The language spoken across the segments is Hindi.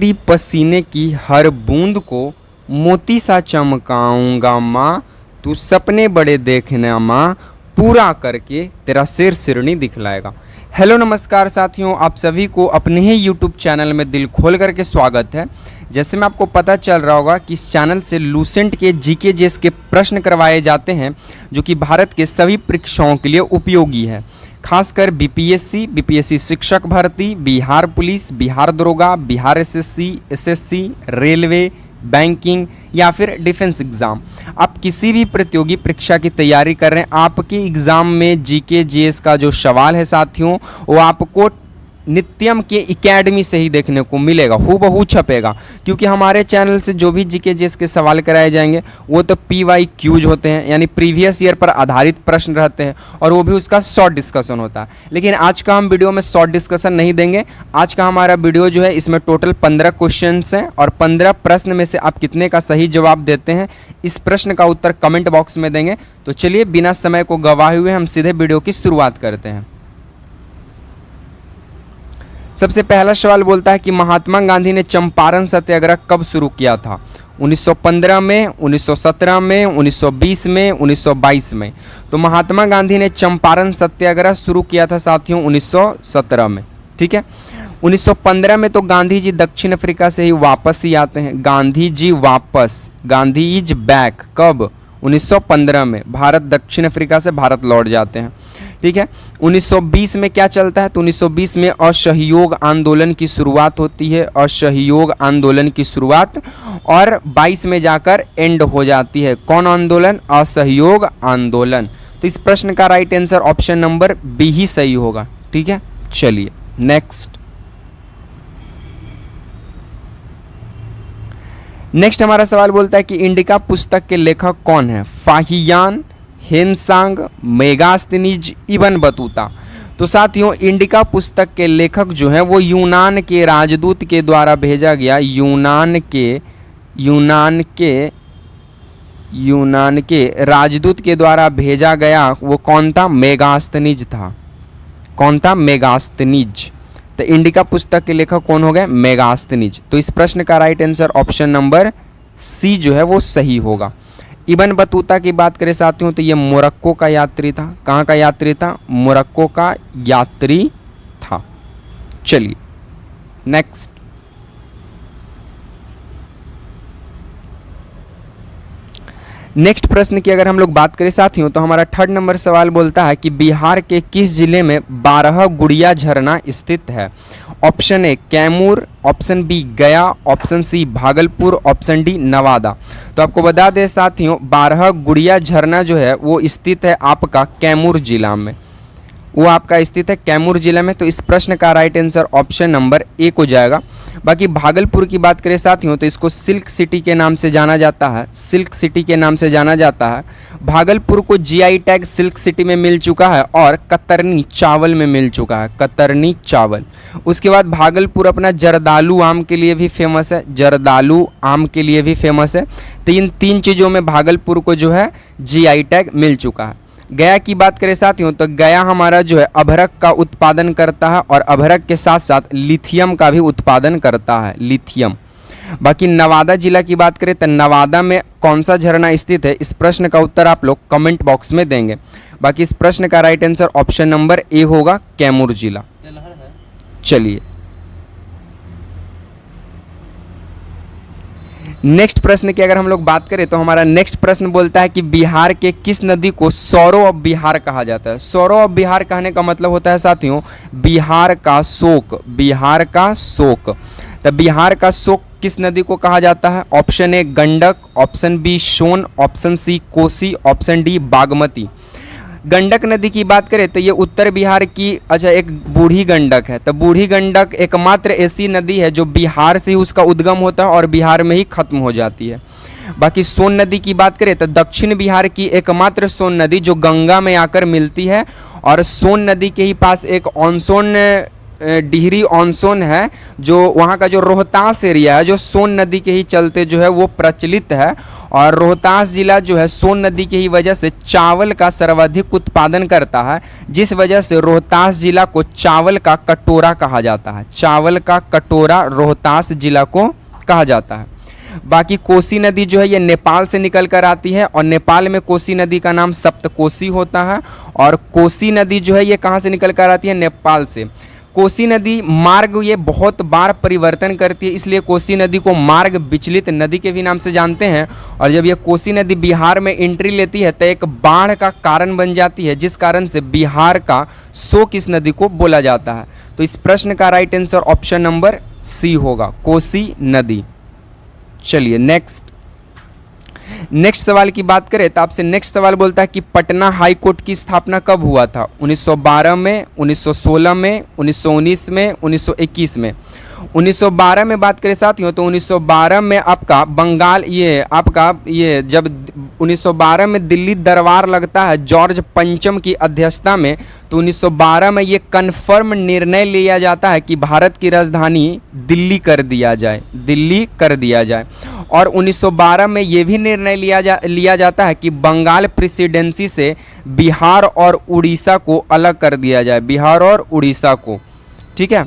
तेरी पसीने की हर बूंद को मोती सा चमकाऊंगा माँ, तू सपने बड़े देखना माँ, पूरा करके तेरा सिर सिरनी दिखलाएगा। हेलो नमस्कार साथियों, आप सभी को अपने ही यूट्यूब चैनल में दिल खोल करके स्वागत है। जैसे में आपको पता चल रहा होगा कि इस चैनल से लूसेंट के जीके जेस के प्रश्न करवाए जाते हैं जो कि भारत के सभी परीक्षाओं के लिए उपयोगी है। खासकर बीपीएससी शिक्षक भर्ती, बिहार पुलिस, बिहार दरोगा, बिहार एसएससी, रेलवे, बैंकिंग या फिर डिफेंस एग्ज़ाम, आप किसी भी प्रतियोगी परीक्षा की तैयारी कर रहे हैं, आपके एग्ज़ाम में जीके जीएस का जो सवाल है साथियों, वो आपको नित्यम के एकेडमी से ही देखने को मिलेगा, हूबहू छपेगा। क्योंकि हमारे चैनल से जो भी जीके जीएस के सवाल कराए जाएंगे वो तो PYQs होते हैं, यानी प्रीवियस ईयर पर आधारित प्रश्न रहते हैं, और वो भी उसका शॉर्ट डिस्कशन होता है। लेकिन आज का हम वीडियो में शॉर्ट डिस्कशन नहीं देंगे। आज का हमारा वीडियो जो है, इसमें टोटल 15 क्वेश्चंस हैं और 15 प्रश्न में से आप कितने का सही जवाब देते हैं, इस प्रश्न का उत्तर कमेंट बॉक्स में देंगे। तो चलिए बिना समय को गवाए हुए हम सीधे वीडियो की शुरुआत करते हैं। सबसे पहला सवाल बोलता है कि महात्मा गांधी ने चंपारण सत्याग्रह कब शुरू किया था? 1915 में, 1917 में, 1920 में, 1922 में। तो महात्मा गांधी ने चंपारण सत्याग्रह शुरू किया था साथियों 1917 में। ठीक है, 1915 में तो गांधी जी दक्षिण अफ्रीका से ही वापस ही आते हैं। गांधी जी वापस, गांधी इज बैक, कब? 1915 में भारत दक्षिण अफ्रीका से भारत लौट जाते हैं। ठीक है, 1920 में क्या चलता है? तो 1920 में असहयोग आंदोलन की शुरुआत होती है, असहयोग आंदोलन की शुरुआत, और 22 में जाकर एंड हो जाती है। कौन आंदोलन? असहयोग आंदोलन। तो इस प्रश्न का right answer option number B ही सही होगा। ठीक है, चलिए नेक्स्ट हमारा सवाल बोलता है कि इंडिका पुस्तक के लेखक कौन है? Fahien, Hiuen Tsang, Megasthenes, Ibn Battuta. तो साथियों, इंडिका पुस्तक के लेखक जो हैं वो यूनान के राजदूत के द्वारा भेजा गया, यूनान के राजदूत के द्वारा भेजा गया, वो कौन था? मेगास्थनीज था। कौन था? मेगास्थनीज। तो इंडिका पुस्तक के लेखक कौन हो गए? मेगास्थनीज। तो इस प्रश्न का right answer option number C जो है वो सही होगा। इब्न बतूता की बात करें साथियों तो ये मोरक्को का यात्री था। कहाँ का यात्री था? मोरक्को का यात्री था। चलिए नेक्स्ट प्रश्न की अगर हम लोग बात करें साथियों तो हमारा 3rd नंबर सवाल बोलता है कि बिहार के किस जिले में 12 गुड़िया झरना स्थित है? Option A Kaimur, option B Gaya, option C Bhagalpur, option D Nawada. तो आपको बता दें साथियों, 12 गुड़िया झरना जो है वो स्थित है आपका कैमूर जिला में, वो आपका स्थित है कैमूर जिला में। तो इस प्रश्न का right answer option number A को जाएगा। बाकी भागलपुर की बात करें साथियों तो इसको सिल्क सिटी के नाम से जाना जाता है, सिल्क सिटी के नाम से जाना जाता है। भागलपुर को GI टैग सिल्क सिटी में मिल चुका है और कतरनी चावल में मिल चुका है, कतरनी चावल। उसके बाद भागलपुर अपना जर्दालू आम के लिए भी फेमस है, जर्दालू आम के लिए भी फेमस है। तो इन 3 चीज़ों में भागलपुर को जो है GI टैग मिल चुका है। गया की बात करें साथियों तो गया हमारा जो है अभ्रक का उत्पादन करता है और अभ्रक के साथ साथ लिथियम का भी उत्पादन करता है, लिथियम। बाकी नवादा जिला की बात करें तो नवादा में कौन सा झरना स्थित है, इस प्रश्न का उत्तर आप लोग कमेंट बॉक्स में देंगे। बाकी इस प्रश्न का right answer option number A होगा, कैमूर जिला। चलिए नेक्स्ट प्रश्न की अगर हम लोग बात करें तो हमारा नेक्स्ट प्रश्न बोलता है कि बिहार के किस नदी को सौरो ऑफ बिहार कहा जाता है? सौरो ऑफ बिहार कहने का मतलब होता है साथियों बिहार का शोक, बिहार का शोक। तो बिहार का शोक किस नदी को कहा जाता है? Option A Gandak, option B Son, option C Kosi, option D Bagmati. Gandak नदी की बात करें तो ये उत्तर बिहार की एक बूढ़ी गंडक है। तो बूढ़ी गंडक एकमात्र ऐसी नदी है जो बिहार से ही उसका उद्गम होता है और बिहार में ही खत्म हो जाती है। बाकी सोन नदी की बात करें तो दक्षिण बिहार की एकमात्र सोन नदी जो गंगा में आकर मिलती है, और सोन नदी के ही पास एक ऑनसोन डिहरी ऑन सोन है, जो वहाँ का जो रोहतास एरिया है, जो सोन नदी के ही चलते जो है वो प्रचलित है। और रोहतास जिला जो है सोन नदी की ही वजह से चावल का सर्वाधिक उत्पादन करता है, जिस वजह से रोहतास जिला को चावल का कटोरा कहा जाता है। चावल का कटोरा रोहतास जिला को कहा जाता है। बाकी कोसी नदी जो है ये नेपाल से निकल कर आती है, और नेपाल में कोसी नदी का नाम सप्तकोसी होता है। और कोसी नदी जो है ये कहाँ से निकल कर आती है? नेपाल से। कोसी नदी मार्ग ये बहुत बार परिवर्तन करती है, इसलिए कोसी नदी को मार्ग विचलित नदी के भी नाम से जानते हैं। और जब ये कोसी नदी बिहार में एंट्री लेती है तो एक बाढ़ का कारण बन जाती है, जिस कारण से बिहार का शोक इस नदी को बोला जाता है। तो इस प्रश्न का right answer option number C होगा, कोसी नदी। चलिए नेक्स्ट सवाल की बात करें तो आपसे नेक्स्ट सवाल बोलता है कि पटना हाई कोर्ट की स्थापना कब हुआ था? 1912 में, 1916 में, 1919 में, 1921 में। 1912 में बात करें साथियों तो 1912 में आपका बंगाल जब 1912 में दिल्ली दरबार लगता है जॉर्ज पंचम की अध्यक्षता में, तो 1912 में ये कन्फर्म निर्णय लिया जाता है कि भारत की राजधानी दिल्ली कर दिया जाए। और 1912 में ये भी निर्णय लिया जाता है कि बंगाल प्रेसिडेंसी से बिहार और उड़ीसा को अलग कर दिया जाए, बिहार और उड़ीसा को। ठीक है,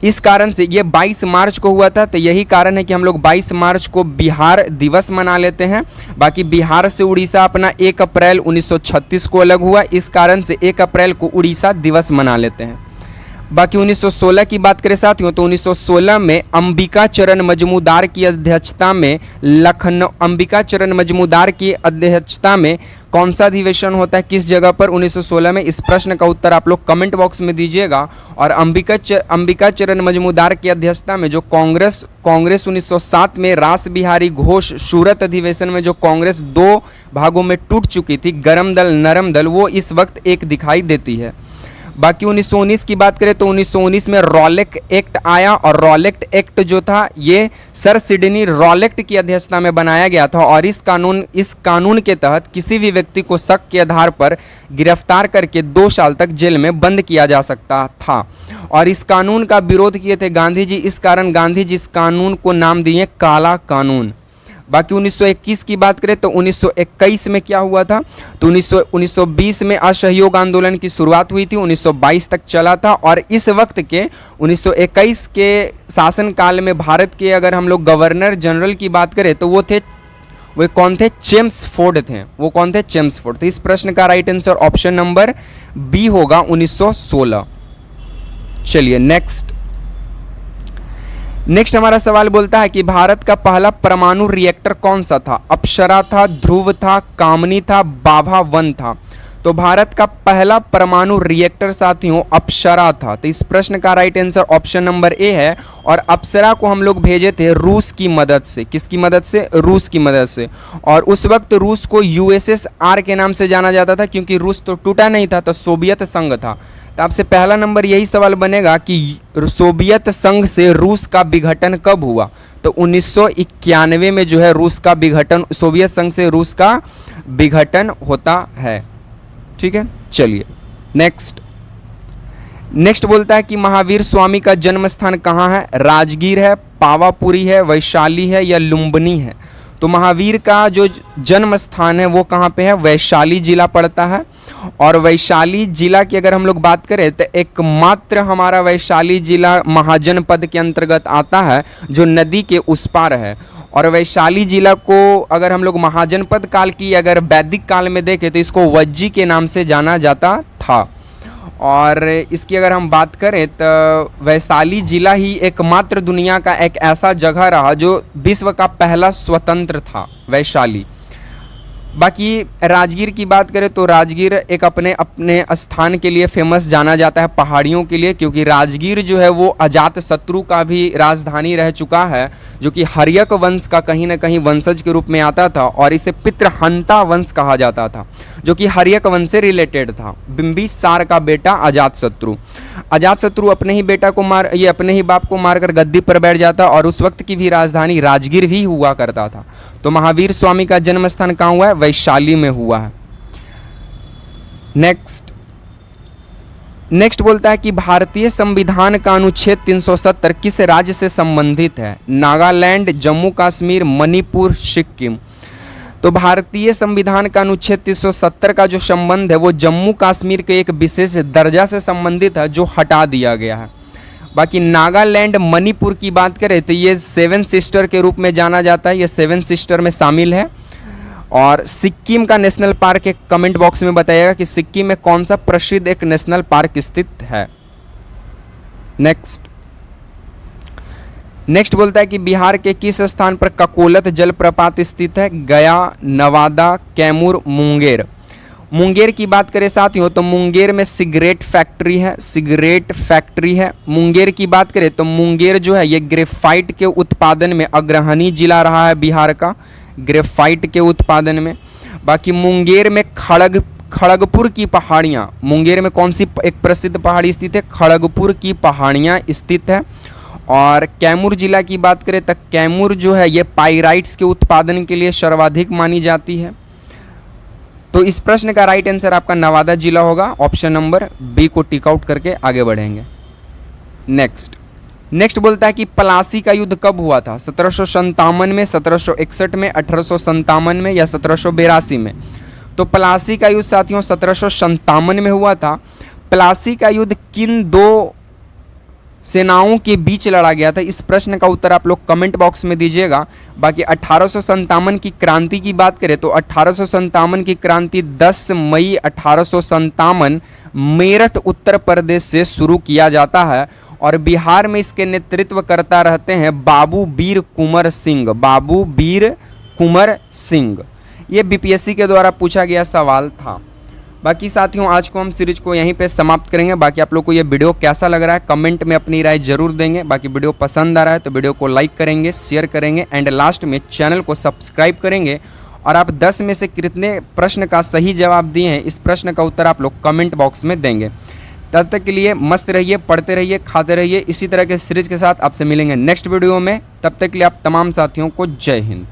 इस कारण से ये 22 मार्च को हुआ था, तो यही कारण है कि हम लोग 22 मार्च को बिहार दिवस मना लेते हैं। बाकी बिहार से उड़ीसा अपना 1 अप्रैल 1936 को अलग हुआ, इस कारण से 1 अप्रैल को उड़ीसा दिवस मना लेते हैं। बाकी 1916 की बात करें साथियों तो 1916 में अंबिका चरण मजमूदार की अध्यक्षता में कौन सा अधिवेशन होता है, किस जगह पर 1916 में? इस प्रश्न का उत्तर आप लोग कमेंट बॉक्स में दीजिएगा। और अंबिका चरण मजमूदार की अध्यक्षता में जो कांग्रेस 1907 में रास बिहारी घोष सूरत अधिवेशन में जो कांग्रेस 2 भागों में टूट चुकी थी, गरम दल नरम दल, वो इस वक्त एक दिखाई देती है। बाकी 1919 की बात करें तो 1919 में रॉलेट एक्ट आया, और रॉलेट एक्ट जो था ये सर सिडनी रॉलेट की अध्यक्षता में बनाया गया था। और इस कानून के तहत किसी भी व्यक्ति को शक के आधार पर गिरफ्तार करके 2 साल तक जेल में बंद किया जा सकता था। और इस कानून का विरोध किए थे गांधी जी, इस कारण गांधी जी इस कानून को नाम दिए काला कानून। बाकी 1921 की बात करें तो 1921 में क्या हुआ था, तो 1920 में असहयोग आंदोलन की शुरुआत हुई थी, 1922 तक चला था। और इस वक्त के 1921 के शासनकाल में भारत के अगर हम लोग गवर्नर जनरल की बात करें तो वो कौन थे? चेम्सफोर्ड थे। वो कौन थे? चेम्सफोर्ड। तो इस प्रश्न का right answer option number B होगा, 1916। चलिए नेक्स्ट हमारा सवाल बोलता है कि भारत का पहला परमाणु रिएक्टर कौन सा था? अप्सरा था, ध्रुव था, कामनी था, बाभा 1 था। तो भारत का पहला परमाणु रिएक्टर साथियों अप्सरा था। तो इस प्रश्न का right answer option number A है। और अप्सरा को हम लोग भेजे थे रूस की मदद से। किसकी मदद से? रूस की मदद से। और उस वक्त रूस को USSR के नाम से जाना जाता था, क्योंकि रूस तो टूटा नहीं था, तो सोवियत संघ था। तो आपसे पहला नंबर यही सवाल बनेगा कि सोवियत संघ से रूस का विघटन कब हुआ? तो 1991 में जो है रूस का विघटन, सोवियत संघ से रूस का विघटन होता है। ठीक है, चलिए नेक्स्ट बोलता है कि महावीर स्वामी का जन्म स्थान कहाँ है? राजगीर है, पावापुरी है, वैशाली है या लुम्बिनी है? तो महावीर का जो जन्म स्थान है वो कहाँ पे है? वैशाली जिला पड़ता है। और वैशाली जिला की अगर हम लोग बात करें तो एकमात्र हमारा वैशाली जिला महाजनपद के अंतर्गत आता है, जो नदी के उस पार है। और वैशाली जिला को अगर हम लोग महाजनपद काल की अगर वैदिक काल में देखें तो इसको वज्जी के नाम से जाना जाता था। और इसकी अगर हम बात करें तो वैशाली जिला ही एकमात्र दुनिया का एक ऐसा जगह रहा जो विश्व का पहला स्वतंत्र था, वैशाली। बाकी राजगीर की बात करें तो राजगीर एक अपने स्थान के लिए फेमस जाना जाता है, पहाड़ियों के लिए, क्योंकि राजगीर जो है वो अजात शत्रु का भी राजधानी रह चुका है, जो कि हर्यक वंश का कहीं ना कहीं वंशज के रूप में आता था। और इसे पितृहंता वंश कहा जाता था, जो कि हर्यक वंश से रिलेटेड था। बिंबिसार का बेटा अजातशत्रु अपने ही बाप को मारकर गद्दी पर बैठ जाता, और उस वक्त की भी राजधानी राजगीर भी हुआ करता था। तो महावीर स्वामी का जन्म स्थान कहाँ हुआ है? वैशाली में हुआ है। नेक्स्ट बोलता है कि भारतीय संविधान का अनुच्छेद 370 किस राज्य से संबंधित है? नागालैंड, जम्मू कश्मीर, मणिपुर, सिक्किम। तो भारतीय संविधान का अनुच्छेद 370 का जो संबंध है वो जम्मू कश्मीर के एक विशेष दर्जा से संबंधित है जो हटा दिया गया है। बाकी नागालैंड, मणिपुर की बात करें तो ये 7 सिस्टर के रूप में जाना जाता है, ये 7 सिस्टर में शामिल है। और सिक्किम का नेशनल पार्क एक कमेंट बॉक्स में बताइएगा कि सिक्किम में कौन सा प्रसिद्ध एक नेशनल पार्क स्थित है। नेक्स्ट बोलता है कि बिहार के किस स्थान पर ककोलत जलप्रपात स्थित है? गया, नवादा, कैमूर, मुंगेर। मुंगेर की बात करें साथियों तो मुंगेर में सिगरेट फैक्ट्री है। मुंगेर की बात करें तो मुंगेर जो है ये ग्रेफाइट के उत्पादन में अग्रणी जिला रहा है बिहार का, ग्रेफाइट के उत्पादन में। बाकी मुंगेर में खड़गपुर की पहाड़ियाँ, मुंगेर में कौन सी एक प्रसिद्ध पहाड़ी स्थित है? खड़गपुर की पहाड़ियाँ स्थित है। और कैमूर जिला की बात करें तो कैमूर जो है ये पाइराइट्स के उत्पादन के लिए सर्वाधिक मानी जाती है। तो इस प्रश्न का राइट आंसर आपका नवादा जिला होगा। ऑप्शन नंबर बी को टिक आउट करके आगे बढ़ेंगे। नेक्स्ट बोलता है कि प्लासी का युद्ध कब हुआ था? 1757 में, 1761 में, 1857 में या 1782 में? तो प्लासी का युद्ध साथियों 1757 में हुआ था। प्लासी का युद्ध किन दो सेनाओं के बीच लड़ा गया था? इस प्रश्न का उत्तर आप लोग कमेंट बॉक्स में दीजिएगा। बाकी 1857 की क्रांति की बात करें तो 1857 की क्रांति 10 मई 1857 मेरठ उत्तर प्रदेश से शुरू किया जाता है और बिहार में इसके नेतृत्व करता रहते हैं बाबू वीर कुंवर सिंह। ये बीपीएससी के द्वारा पूछा गया सवाल था। बाकी साथियों आज को हम सीरीज को यहीं पे समाप्त करेंगे। बाकी आप लोग को ये वीडियो कैसा लग रहा है कमेंट में अपनी राय जरूर देंगे। बाकी वीडियो पसंद आ रहा है तो वीडियो को लाइक करेंगे, शेयर करेंगे एंड लास्ट में चैनल को सब्सक्राइब करेंगे। और आप 10 में से कितने प्रश्न का सही जवाब दिए हैं इस प्रश्न का उत्तर आप लोग कमेंट बॉक्स में देंगे। तब तक के लिए मस्त रहिए, पढ़ते रहिए, खाते रहिए। इसी तरह के सीरीज के साथ आपसे मिलेंगे नेक्स्ट वीडियो में। तब तक के लिए आप तमाम साथियों को जय हिंद।